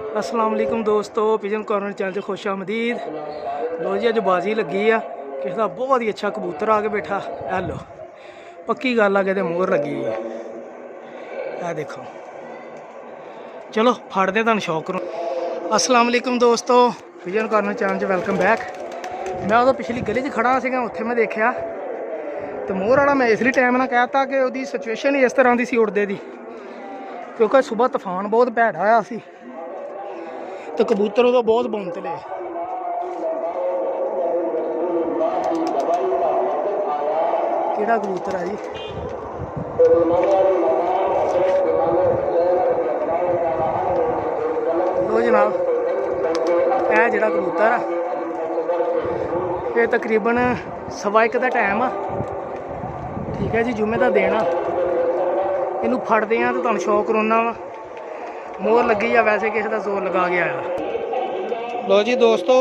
अस्सलाम वालेकुम दोस्तों, पिजन कॉर्नर चैनल से खुश आमदीद। लो जी अज बाजी लगी आ, किसी का बहुत ही अच्छा कबूतर आके बैठा। है लो पक्की गल आ कि मोहर लगी है। यह देखो, चलो फड़ते तुहानू शौक करो। अस्सलाम वालेकुम दोस्तों, पिजन कॉर्नर चैनल से वेलकम बैक। मैं उदों पिछली गली च खड़ा सीगा, उत्थे मैं देखा तो मोहर वाला मैं इसलिए टाइम ना कहता कि उसकी सिचुएशन ही इस तरह की सी उड़दे दी, क्योंकि सुबह तूफान बहुत भैड़ा आया सी तो कबूतर उदों बहुत बुनतले। केड़ा कबूतर है जी? लो जनाब, यह जोड़ा कबूतर आ ये तकरीबन 1:15 का टाइम आ। ठीक है जी, जुम्मे का दिन आ। इनू फड़ते हैं तो तुहानू शौक करोना वा। मोहर लगी आ, वैसे किसी का जोर लगा गया आ। लो जी दोस्तों,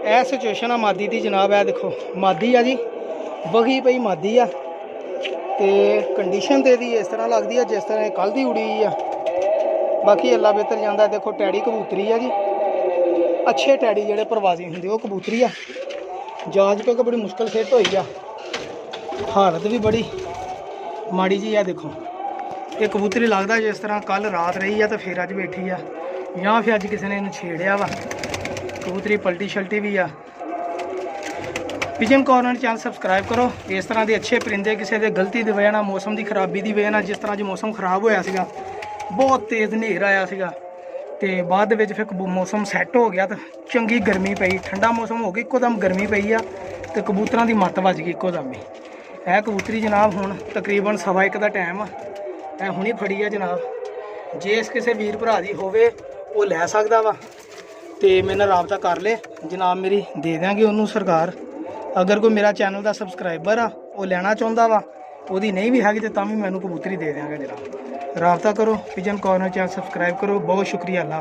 यह सिचुएशन आ मादी की जनाब। है देखो मादी आ जी, बगी पई मादी आ ते कंडीशन तो यदी इस तरह लगती है जिस तरह कल की उड़ी आ। बाकी अल्लाह बेहतर जाता। देखो टैडी कबूतरी आ जी, अच्छे टैडी जोड़े प्रवासी होंगे वो कबूतरी आ। जांच क्योंकि बड़ी मुश्किल फिट हुई आ, हालत भी बड़ी माड़ी जी है। देखो ये कबूतरी लगता जिस तरह कल रात रही है तो फिर अज बैठी आ, या फिर अज किसी ने इन्हू छेड़िया वा। कबूतरी पलटी शल्टी भी आ। पिजन कॉर्नर चैनल सबसक्राइब करो। इस तरह के अच्छे परिंदे किसी के गलती की वजह ना, मौसम की खराबी की वजह ना, जिस तरह जो मौसम खराब होया सीगा, बहुत तेज़ हनेर आया सीगा ते बाद विच फिर मौसम सैट हो गया तो चंगी गर्मी पई, ठंडा मौसम हो गया, इक्को दम गर्मी पई आ तो कबूतरों की मत्त वज गई इक्को दम ही। यह कबूतरी जनाब हुण तकरीबन 1:15 का टाइम आ, यह हुणी फड़ी है जनाब। जे इस किसी वीर भरा की होवे वो लै सकदा वा तो मेरे नाल राबता कर ले जनाब, मेरी दे देंगे उन्होंने सरकार। अगर कोई मेरा चैनल का सबसक्राइबर आ वो लेना चाहता वा, वही नहीं भी हैगी तो भी मैं कबूतरी दे देंगे जनाब। राबता करो, पिजन कॉर्नर चैनल सबसक्राइब करो। बहुत शुक्रिया। अल्लाह।